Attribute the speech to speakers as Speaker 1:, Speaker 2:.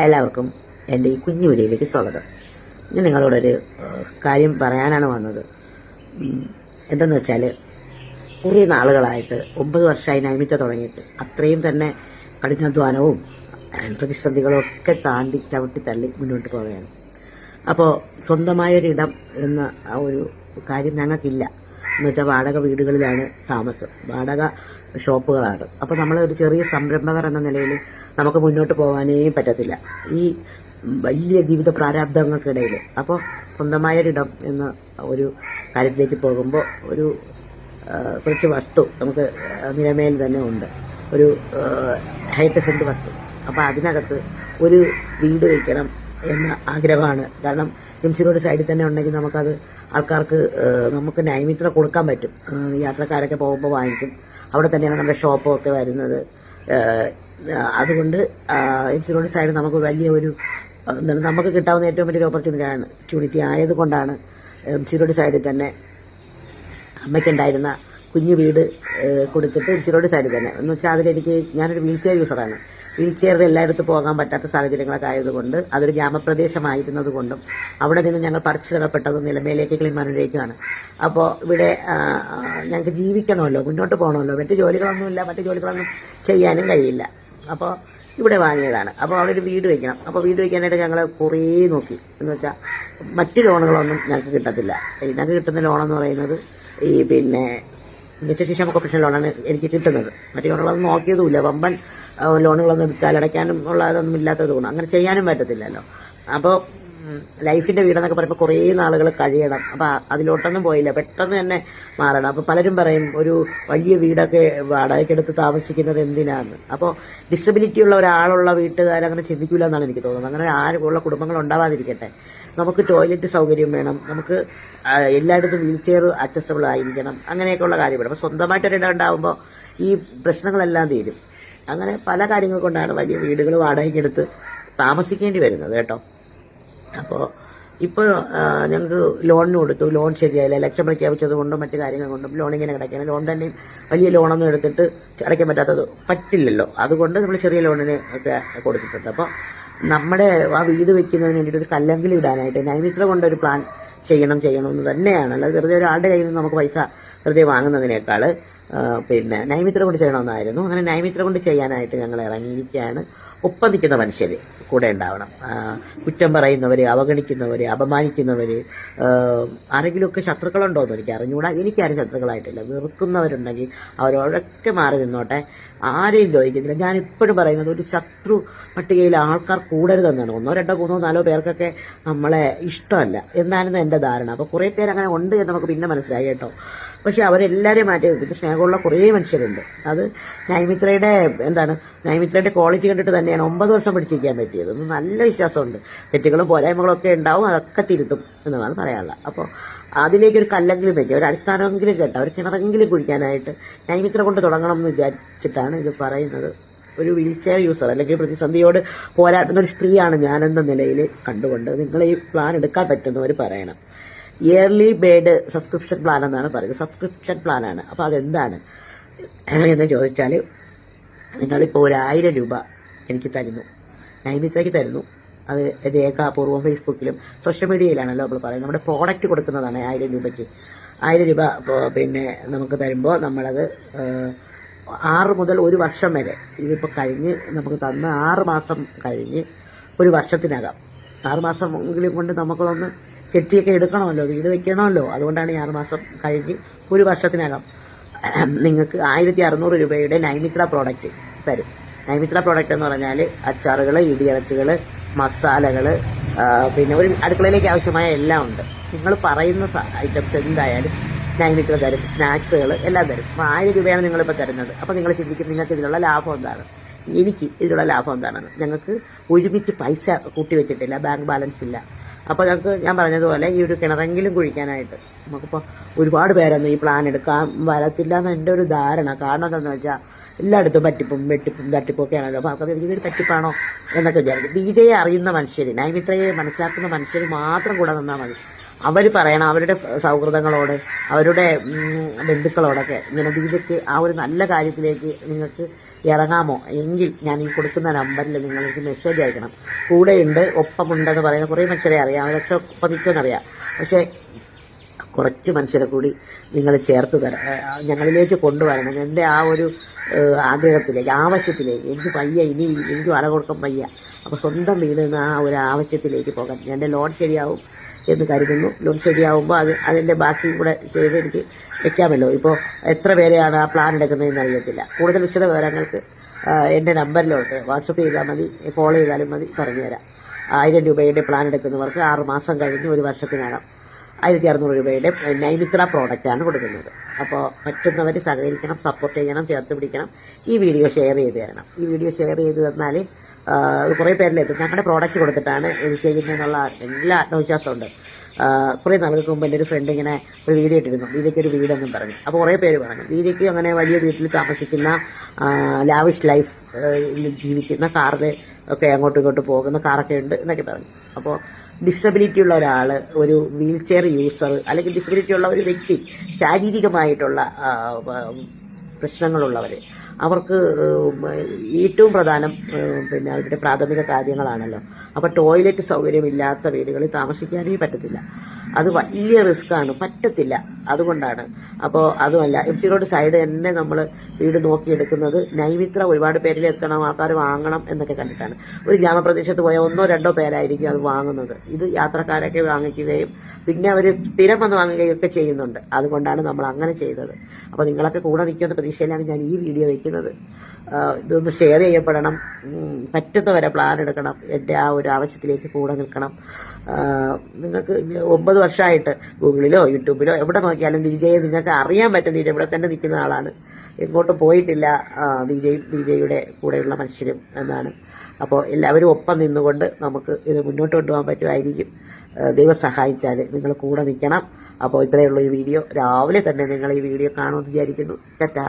Speaker 1: എല്ലാവർക്കും എൻ്റെ ഈ കുഞ്ഞു വീഡിയോയിലേക്ക് സ്വാഗതം. ഞാൻ നിങ്ങളോടൊരു കാര്യം പറയാനാണ് വന്നത്. എന്തെന്ന് വെച്ചാൽ, കുറേ നാളുകളായിട്ട് 9 വർഷമായി നൈമിത്ത തുടങ്ങിയിട്ട് അത്രയും തന്നെ കഠിനാധ്വാനവും പ്രതിസന്ധികളും ഒക്കെ താണ്ടി ചവിട്ടി തള്ളി മുന്നോട്ട് പോവുകയാണ്. അപ്പോൾ സ്വന്തമായൊരിടം എന്ന ആ ഒരു കാര്യം ഞങ്ങൾക്കില്ല. എന്ന് വെച്ചാൽ വാടക വീടുകളിലാണ് താമസം, വാടക ഷോപ്പുകളാണ്. അപ്പോൾ നമ്മളൊരു ചെറിയ സംരംഭകർ എന്ന നിലയിൽ നമുക്ക് മുന്നോട്ട് പോകാനേ പറ്റത്തില്ല ഈ വലിയ ജീവിത പ്രാരാബ്ദങ്ങൾക്കിടയിൽ. അപ്പോൾ സ്വന്തമായൊരിടം എന്ന ഒരു കാര്യത്തിലേക്ക് പോകുമ്പോൾ കുറച്ച് വസ്തു നമുക്ക് നിലമേൽ തന്നെ ഉണ്ട്, ഒരു 100% വസ്തു. അപ്പോൾ അതിനകത്ത് ഒരു വീട് വയ്ക്കണം എന്ന ആഗ്രഹമാണ്. കാരണം എംസി റോഡ് സൈഡിൽ തന്നെ ഉണ്ടെങ്കിൽ നമുക്കത് ആൾക്കാർക്ക് നമുക്ക് നൈമിത്ര കൊടുക്കാൻ പറ്റും. യാത്രക്കാരൊക്കെ പോകുമ്പോൾ വാങ്ങിക്കും. അവിടെ തന്നെയാണ് നമ്മുടെ ഷോപ്പൊക്കെ വരുന്നത്. അതുകൊണ്ട് എംസി റോഡ് സൈഡ് നമുക്ക് വലിയ ഒരു നമുക്ക് കിട്ടാവുന്ന ഏറ്റവും വലിയൊരു ഓപ്പർച്യൂണിറ്റി ആയതുകൊണ്ടാണ് എംസി റോഡ് സൈഡിൽ തന്നെ അമ്മയ്ക്കുണ്ടായിരുന്ന കുഞ്ഞു വീട് കൊടുത്തിട്ട് എംസി റോഡ് സൈഡിൽ തന്നെ. എന്ന് വെച്ചാൽ ഞാനൊരു വീൽ ചെയർ യൂസറാണ്. വീൽ ചെയറിൽ എല്ലായിടത്തും പോകാൻ പറ്റാത്ത സാഹചര്യങ്ങളൊക്കെ ആയതുകൊണ്ട്, അതൊരു ഗ്രാമപ്രദേശമായിരുന്നത് കൊണ്ടും അവിടെ നിന്ന് ഞങ്ങൾ പറിച്ചു തരപ്പെട്ടത് നിലമേലേക്ക് കിളിമാനൂരേക്കാണ്. അപ്പോൾ ഇവിടെ ഞങ്ങൾക്ക് ജീവിക്കണമല്ലോ, മുന്നോട്ട് പോകണമല്ലോ, മറ്റു ജോലികളൊന്നും ചെയ്യാനും കഴിയില്ല. അപ്പോൾ ഇവിടെ വാങ്ങിയതാണ്. അപ്പോൾ അവിടെ ഒരു വീട് വയ്ക്കണം. അപ്പോൾ വീട് വയ്ക്കാനായിട്ട് ഞങ്ങൾ കുറേ നോക്കി. എന്ന് വെച്ചാൽ മറ്റ് ലോണുകളൊന്നും ഞങ്ങൾക്ക് കിട്ടത്തില്ല. ഞങ്ങൾക്ക് കിട്ടുന്ന ലോണെന്ന് പറയുന്നത് ഈ ഭിന്നശേഷി കോർപ്പറേഷൻ ലോണാണ് എനിക്ക് കിട്ടുന്നത്. മറ്റു ലോണുകളൊന്നും നോക്കിയതുമില്ല. വമ്പൻ ലോണുകളൊന്നും എടുത്താൽ അടയ്ക്കാനും ഉള്ളതൊന്നും ഇല്ലാത്തത് കൊണ്ട് അങ്ങനെ ചെയ്യാനും പറ്റത്തില്ലല്ലോ. അപ്പോൾ ലൈഫിന്റെ വീടെന്നൊക്കെ പറയുമ്പോൾ കുറേ നാളുകൾ കഴിയണം. അപ്പോൾ അതിലോട്ടൊന്നും പോയില്ല, പെട്ടെന്ന് തന്നെ മാറണം. അപ്പോൾ പലരും പറയും ഒരു വലിയ വീടൊക്കെ വാടകയ്ക്കെടുത്ത് താമസിക്കുന്നത് എന്തിനാന്ന്. അപ്പോൾ ഡിസബിലിറ്റി ഉള്ള ഒരാളുള്ള വീട്ടുകാരങ്ങനെ ചിന്തിക്കില്ല എന്നാണ് എനിക്ക് തോന്നുന്നത്. അങ്ങനെ ആരുള്ള കുടുംബങ്ങൾ ഉണ്ടാവാതിരിക്കട്ടെ. നമുക്ക് ടോയ്ലറ്റ് സൗകര്യം വേണം, നമുക്ക് എല്ലായിടത്തും വീൽ ചെയർ അഡ്ജസ്റ്റബിൾ ആയിരിക്കണം, അങ്ങനെയൊക്കെയുള്ള കാര്യം വേണം. അപ്പോൾ സ്വന്തമായിട്ടൊരിടം ഉണ്ടാകുമ്പോൾ ഈ പ്രശ്നങ്ങളെല്ലാം തീരും. അങ്ങനെ പല കാര്യങ്ങൾ കൊണ്ടാണ് വലിയ വീടുകൾ വാടകയ്ക്കെടുത്ത് താമസിക്കേണ്ടി വരുന്നത് കേട്ടോ. അപ്പോൾ ഇപ്പോൾ ഞങ്ങൾക്ക് ലോണിന് കൊടുത്തു. ലോൺ ശരിയായില്ല, ലക്ഷം പ്രഖ്യാപിച്ചത് കൊണ്ടും മറ്റു കാര്യങ്ങൾ കൊണ്ടും ലോൺ ഇങ്ങനെ കിടക്കുകയാണ്. ലോൺ തന്നെ വലിയ ലോണൊന്നും എടുത്തിട്ട് അടയ്ക്കാൻ പറ്റില്ലല്ലോ. അതുകൊണ്ട് നമ്മൾ ചെറിയ ലോണിന് ഒക്കെ കൊടുത്തിട്ടുണ്ട്. അപ്പോൾ നമ്മുടെ ആ വീട് വെക്കുന്നതിന് വേണ്ടിയിട്ട് ഒരു കല്ലെങ്കിലും ഇടാനായിട്ട് നൈമിത്ര കൊണ്ടൊരു പ്ലാൻ ചെയ്യണമെന്ന് തന്നെയാണ്. അല്ലാതെ വെറുതെ ഒരാളുടെ കയ്യിൽ നിന്ന് നമുക്ക് പൈസ വെറുതെ വാങ്ങുന്നതിനേക്കാൾ നൈമിത്ര കൊണ്ട് ചെയ്യണമെന്നായിരുന്നു. അങ്ങനെ നൈമിത്ര കൊണ്ട് ചെയ്യാനായിട്ട് ഞങ്ങൾ ഇറങ്ങിയിരിക്കുകയാണ്. ഒപ്പം നിൽക്കുന്ന മനുഷ്യർ കൂടെ ഉണ്ടാവണം. കുറ്റം പറയുന്നവര്, അവഗണിക്കുന്നവര്, അപമാനിക്കുന്നവര്, ആരെങ്കിലുമൊക്കെ ശത്രുക്കളുണ്ടോയെന്ന് എനിക്ക് അറിഞ്ഞുകൂടാ. എനിക്കാരും ശത്രുക്കളായിട്ടില്ല. വെറുക്കുന്നവരുണ്ടെങ്കിൽ അവരോടൊക്കെ മാറി നിന്നോട്ടെ, ആരെയും ദ്രോഹിക്കുന്നില്ല. ഞാൻ ഇപ്പോഴും പറയുന്നത് ഒരു ശത്രു പട്ടികയിൽ ആൾക്കാർ കൂടരുതെന്നാണ്. 1, 2, 3, 4 പേർക്കൊക്കെ നമ്മളെ ഇഷ്ടമല്ല എന്നായിരുന്നു എൻ്റെ ധാരണ. അപ്പോൾ കുറേ പേര് അങ്ങനെ ഉണ്ട് എന്ന് നമുക്ക് പിന്നെ മനസ്സിലായി കേട്ടോ. പക്ഷെ അവരെല്ലാവരെയും മാറ്റി നിർത്തിയിട്ട് സ്നേഹമുള്ള കുറേ മനുഷ്യരുണ്ട്. അത് നൈമിത്രയുടെ ക്വാളിറ്റി കണ്ടിട്ട് തന്നെയാണ് 9 വർഷം പിടിച്ചിരിക്കാൻ പറ്റിയത്. നല്ല വിശ്വാസമുണ്ട്. തെറ്റുകളും പോരായ്മകളും ഒക്കെ ഉണ്ടാവും, അതൊക്കെ തിരുത്തും എന്നതാണ് പറയാനുള്ളത്. അപ്പോൾ അതിലേക്കൊരു കല്ലെങ്കിലും വയ്ക്കുക, ഒരു അടിസ്ഥാനമെങ്കിലും കേട്ടോ, ഒരു കിണറെങ്കിലും കുഴിക്കാനായിട്ട് നൈമിത്ര കൊണ്ട് തുടങ്ങണം എന്ന് വിചാരിച്ചിട്ടാണ് ഇത് പറയുന്നത്. ഒരു വീൽ ചെയർ യൂസർ അല്ലെങ്കിൽ പ്രതിസന്ധിയോട് പോരാടുന്ന ഒരു സ്ത്രീയാണ് ഞാനെന്ന നിലയിൽ കണ്ടുകൊണ്ട് നിങ്ങൾ ഈ പ്ലാൻ എടുക്കാൻ പറ്റുന്നവർ പറയണം. ഇയർലി ബേഡ് സബ്സ്ക്രിപ്ഷൻ പ്ലാൻ എന്നാണ് പറയുന്നത്. സബ്സ്ക്രിപ്ഷൻ പ്ലാനാണ്. അപ്പോൾ അതെന്താണ് എന്ന് ചോദിച്ചാൽ, നിങ്ങളിപ്പോൾ 1000 രൂപ എനിക്ക് തരുന്നു, നൈമിത്രയ്ക്ക് തരുന്നു. അത് രേഖാപൂർവ്വം ഫേസ്ബുക്കിലും സോഷ്യൽ മീഡിയയിലാണല്ലോ നമ്മൾ പറയുന്നത്. നമ്മുടെ പ്രോഡക്റ്റ് കൊടുക്കുന്നതാണ് 1000 രൂപയ്ക്ക്. 1000 രൂപ നമുക്ക് തരുമ്പോൾ നമ്മളത് 6 മുതൽ 1 വർഷം വരെ, ഇതിപ്പോൾ കഴിഞ്ഞ് നമുക്ക് തന്ന 6 മാസം കഴിഞ്ഞ് 1 വർഷത്തിനകം, 6 മാസമെങ്കിലും കൊണ്ട് നമുക്കൊന്ന് കെട്ടിയൊക്കെ എടുക്കണമല്ലോ, വീട് വെക്കണമല്ലോ. അതുകൊണ്ടാണ് ഈ 6 മാസം കഴിഞ്ഞ് 1 വർഷത്തിനകം നിങ്ങൾക്ക് 1600 രൂപയുടെ നൈമിത്ര പ്രോഡക്റ്റ് തരും. നൈമിത്ര പ്രോഡക്റ്റ് എന്ന് പറഞ്ഞാൽ അച്ചാറുകൾ, ഇടിയിറച്ചികൾ, മസാലകൾ, ഒരു അടുക്കളയിലേക്ക് ആവശ്യമായ എല്ലാം ഉണ്ട്. നിങ്ങൾ പറയുന്ന ഐറ്റംസ് എന്തായാലും നൈമിത്ര തരും. സ്നാക്സുകൾ എല്ലാം തരും. അപ്പോൾ 1000 രൂപയാണ് നിങ്ങളിപ്പോൾ തരുന്നത്. അപ്പോൾ നിങ്ങൾ ചിന്തിക്കും നിങ്ങൾക്ക് ഇതിലുള്ള ലാഭം എന്താണ്, എനിക്ക് ഇതിലുള്ള ലാഭം എന്താണെന്ന്. ഞങ്ങൾക്ക് ഒരുമിച്ച് പൈസ കൂട്ടി വെച്ചിട്ടില്ല, ബാങ്ക് ബാലൻസ് ഇല്ല. അപ്പോൾ ഞാൻ പറഞ്ഞതുപോലെ ഈ ഒരു കിണറെങ്കിലും കുഴിക്കാനായിട്ട് നമുക്കിപ്പോൾ ഒരുപാട് പേരൊന്നും ഈ പ്ലാൻ എടുക്കാൻ വരത്തില്ല എന്ന് എൻ്റെ ഒരു ധാരണ. കാരണം എന്താണെന്ന് വെച്ചാൽ എല്ലായിടത്തും വെട്ടിപ്പും തട്ടിപ്പൊക്കെ ആണല്ലോ. അപ്പോൾ ആൾക്കാർ ഇതൊരു പറ്റിപ്പാണോ എന്നൊക്കെ വിചാരിക്കും. DJയെ അറിയുന്ന മനുഷ്യർ, നൈമിത്രയെ മനസ്സിലാക്കുന്ന മനുഷ്യർ മാത്രം കൂടെ നിന്നാൽ മതി. അവർ പറയണം അവരുടെ സൗഹൃദങ്ങളോട് അവരുടെ ബന്ധുക്കളോടൊക്കെ ഇങ്ങനെ ദീപയ്ക്ക് ആ ഒരു നല്ല കാര്യത്തിലേക്ക് നിങ്ങൾക്ക് ഇറങ്ങാമോ എങ്കിൽ ഞാൻ ഈ കൊടുക്കുന്ന നമ്പറിൽ നിങ്ങൾക്ക് മെസ്സേജ് അയക്കണം. കൂടെയുണ്ട് ഒപ്പമുണ്ടെന്ന് പറയുന്ന കുറേ മനുഷ്യരെ അറിയാം, അവരൊക്കെ ഒപ്പം നിൽക്കുമെന്നറിയാം. പക്ഷേ കുറച്ച് മനുഷ്യരെ കൂടി നിങ്ങൾ ചേർത്ത് ഞങ്ങളിലേക്ക് കൊണ്ടുവരണം. എൻ്റെ ആ ഒരു ആഗ്രഹത്തിലേക്ക് ആവശ്യത്തിലേക്ക് എനിക്ക് വയ്യ, ഇനി എനിക്ക് വല കൊടുക്കാൻ വയ്യ. അപ്പോൾ സ്വന്തം വീട് നിന്ന് ആ ഒരു ആവശ്യത്തിലേക്ക് പോകാൻ എൻ്റെ ലോൺ ശരിയാവും എന്ന് കരുതുന്നു. ലോൺ ശരിയാവുമ്പോൾ അതിൻ്റെ ബാക്കിയും കൂടെ ചെയ്ത് എനിക്ക് വെക്കാമല്ലോ. ഇപ്പോൾ എത്ര പേരെയാണ് ആ പ്ലാൻ എടുക്കുന്നതെന്ന് അറിയത്തില്ല. കൂടുതൽ വിശദ വിവരങ്ങൾക്ക് എൻ്റെ നമ്പറിലോട്ട് വാട്സപ്പ് ചെയ്താൽ മതി, ഫോളോ ചെയ്താലും മതി, പറഞ്ഞുതരാം. 1000 രൂപയുടെ പ്ലാൻ എടുക്കുന്നവർക്ക് 6 മാസം കഴിഞ്ഞ് 1 വർഷത്തിനകം 1600 രൂപയുടെ നൈമിത്ര പ്രോഡക്റ്റാണ് കൊടുക്കുന്നത്. അപ്പോൾ പറ്റുന്നവർ സഹകരിക്കണം, സപ്പോർട്ട് ചെയ്യണം, ചേർത്ത് പിടിക്കണം. ഈ വീഡിയോ ഷെയർ ചെയ്ത് തരണം. ഈ വീഡിയോ ഷെയർ ചെയ്ത് തന്നാൽ അത് കുറേ പേരിലെത്തും. ഞങ്ങളുടെ പ്രോഡക്റ്റ് കൊടുത്തിട്ടാണ് ഇത് ചെയ്യുന്നതെന്നുള്ള എല്ലാ ആത്മവിശ്വാസമുണ്ട്. കുറേ നാളുകൾക്ക് മുമ്പ് എൻ്റെ ഒരു ഫ്രണ്ട് ഇങ്ങനെ ഒരു വീഡിയോ ഇട്ടിരുന്നു, ദീദയ്ക്ക് ഒരു വീടെന്നും പറഞ്ഞു. അപ്പോൾ കുറേ പേര് പറഞ്ഞു ദീദയ്ക്ക് അങ്ങനെ വലിയ വീട്ടിൽ താമസിക്കുന്ന ലാവിഷ് ലൈഫ് ജീവിക്കുന്ന കാറിൽ ഒക്കെ അങ്ങോട്ടും ഇങ്ങോട്ടും പോകുന്ന കാറൊക്കെ ഉണ്ട് എന്നൊക്കെ പറഞ്ഞു. അപ്പോൾ ഡിസബിലിറ്റി ഉള്ള ഒരാൾ, ഒരു വീൽ ചെയർ യൂസർ അല്ലെങ്കിൽ ഡിസബിലിറ്റി ഉള്ള ഒരു വ്യക്തി, ശാരീരികമായിട്ടുള്ള പ്രശ്നങ്ങളുള്ളവർ, അവർക്ക് ഏറ്റവും പ്രധാനം പിന്നെ അവരുടെ പ്രാഥമിക കാര്യങ്ങളാണല്ലോ. അപ്പോൾ ടോയ്ലറ്റ് സൗകര്യമില്ലാത്ത വീടുകളിൽ താമസിക്കാനേ പറ്റത്തില്ല. അത് വലിയ റിസ്ക്കാണ്, പറ്റത്തില്ല. അതുകൊണ്ടാണ്. അപ്പോൾ അതുമല്ല, MC റോഡ് സൈഡ് തന്നെ നമ്മൾ വീട് നോക്കിയെടുക്കുന്നത് നൈമിത്ര ഒരുപാട് പേരിൽ എത്തണം, ആൾക്കാർ വാങ്ങണം എന്നൊക്കെ കണ്ടിട്ടാണ്. ഒരു ഗ്രാമപ്രദേശത്ത് പോയാൽ 1 2 പേരായിരിക്കും അത് വാങ്ങുന്നത്. ഇത് യാത്രക്കാരൊക്കെ വാങ്ങിക്കുകയും പിന്നെ അവർ സ്ഥിരം വന്ന് വാങ്ങുകയും ഒക്കെ ചെയ്യുന്നുണ്ട്. അതുകൊണ്ടാണ് നമ്മൾ അങ്ങനെ ചെയ്തത്. അപ്പോൾ നിങ്ങളൊക്കെ കൂടെ നിൽക്കുന്ന പ്രതീക്ഷയിലാണ് ഞാൻ ഈ വീഡിയോ വയ്ക്കുന്നത്. ഇതൊന്ന് ഷെയർ ചെയ്യപ്പെടണം. പറ്റുന്നവരെ പ്ലാൻ എടുക്കണം. എൻ്റെ ആ ഒരു ആവശ്യത്തിലേക്ക് കൂടെ നിൽക്കണം. നിങ്ങൾക്ക് 9 വർഷമായിട്ട് ഗൂഗിളിലോ യൂട്യൂബിലോ എവിടെ നോക്കിയാലും DJയെ നിങ്ങൾക്ക് അറിയാൻ പറ്റും. DJ ഇവിടെ തന്നെ നിൽക്കുന്ന ആളാണ്, എങ്ങോട്ടും പോയിട്ടില്ല. DJയുടെ കൂടെയുള്ള മനുഷ്യരും എന്നാണ്. അപ്പോൾ എല്ലാവരും ഒപ്പം നിന്നുകൊണ്ട് നമുക്ക് ഇത് മുന്നോട്ട് കൊണ്ടുപോകാൻ പറ്റുമായിരിക്കും. ദൈവം സഹായിച്ചാൽ നിങ്ങൾ കൂടെ നിൽക്കണം. അപ്പോൾ ഇത്രയേ ഉള്ളൂ ഈ വീഡിയോ. രാവിലെ തന്നെ നിങ്ങൾ ഈ വീഡിയോ കാണുമെന്ന് വിചാരിക്കുന്നു. ടാറ്റാ.